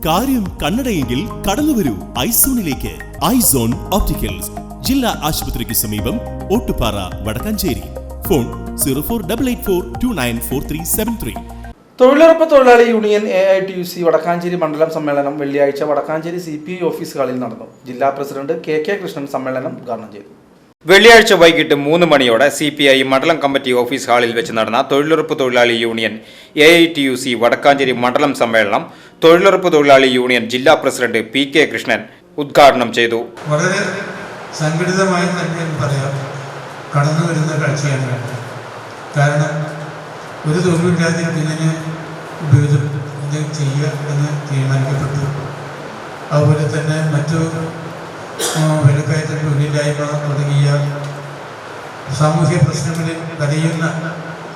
കാര്യം കണ്ണടയെങ്കിൽ കടന്നുവരൂ ഐസോണിലേക്ക്. Eyes on opticals, ജില്ലാ ആശുപത്രിക്ക് സമീപം, ഓട്ടുപാറ, വടക്കാഞ്ചേരി. ഫോൺ 048842944373. തൊഴിലുറപ്പ് തൊഴിലാളി യൂണിയൻ AITUC വടക്കാഞ്ചേരി മണ്ഡലം സമ്മേളനം വെള്ളിയാഴ്ച വടക്കാഞ്ചേരി CPI ഓഫീസ് ഹാളിൽ നടന്നു. ജില്ലാ പ്രസിഡന്റ് KK കൃഷ്ണൻ സമ്മേളനം ഉദ്ഘാടനം ചെയ്തു. വെള്ളിയാഴ്ച വൈകിട്ട് 3 മണിയോടെ CPI മണ്ഡലം കമ്മിറ്റി ഓഫീസ് ഹാളിൽ വെച്ച് നടന്ന തൊഴിലുറപ്പ് തൊഴിലാളി യൂണിയൻ AITUC വടക്കാഞ്ചേരി മണ്ഡലം സമ്മേളനം തൊഴിലുറപ്പ് തൊഴിലാളി യൂണിയൻ ജില്ലാ പ്രസിഡന്റ് PK കൃഷ്ണൻ ഉദ്ഘാടനം ചെയ്തു. വളരെ സംഘടിതമായി തന്നെ പറയാം, കടന്നു വരുന്ന കാഴ്ചയാണ്. കാരണം ഒരു തൊഴിലില്ലാതെ ഇതിനെ ഇത് ചെയ്യുക എന്ന് തീരുമാനിക്കപ്പെട്ടു. അതുപോലെ തന്നെ മറ്റു വിലക്കയറ്റം, തൊഴിലില്ലായ്മ തുടങ്ങിയ സാമൂഹ്യ പ്രശ്നങ്ങളിൽ കരയുന്ന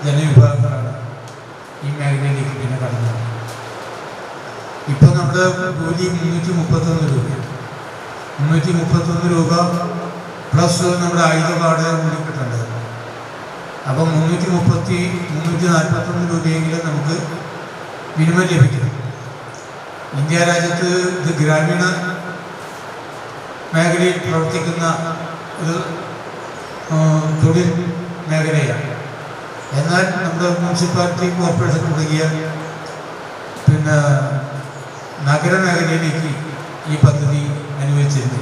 ജനവിഭാഗങ്ങളാണ് ഈ മേഖലയിലേക്ക് പിന്നെ കടന്നത്. ഇപ്പോൾ നമ്മുടെ കൂലി 331 രൂപ. 331 രൂപ പ്ലസ് നമ്മുടെ ആയുധ വാടക കൂടി കിട്ടേണ്ടത്. അപ്പം 341 രൂപയെങ്കിലും നമുക്ക് മിനിമം ലഭിക്കണം. ഇന്ത്യ രാജ്യത്ത് ഇത് ഗ്രാമീണ മേഖലയിൽ പ്രവർത്തിക്കുന്ന ഒരു തൊഴിൽ മേഖലയാണ്. എന്നാൽ നമ്മുടെ മുനിസിപ്പാലിറ്റി, കോർപ്പറേഷൻ തുടങ്ങിയ നഗരമേഖലയിലേക്ക് ഈ പദ്ധതി അനുവദിച്ചിരുന്നു.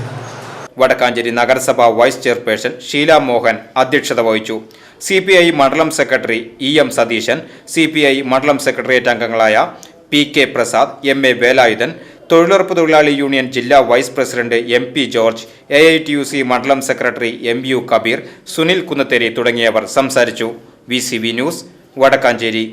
വടക്കാഞ്ചേരി നഗരസഭ വൈസ് ചെയർപേഴ്സൺ ഷീല മോഹൻ അധ്യക്ഷത വഹിച്ചു. CPI മണ്ഡലം സെക്രട്ടറി EM സതീശൻ, CPI മണ്ഡലം സെക്രട്ടേറിയറ്റ് അംഗങ്ങളായ PK പ്രസാദ്, MA വേലായുധൻ, തൊഴിലുറപ്പ് തൊഴിലാളി യൂണിയൻ ജില്ലാ vice president MP George, AITUC മണ്ഡലം സെക്രട്ടറി MU കബീർ, സുനിൽ കുന്നത്തേരി തുടങ്ങിയവർ സംസാരിച്ചു. VCV news, Vadakkanchery.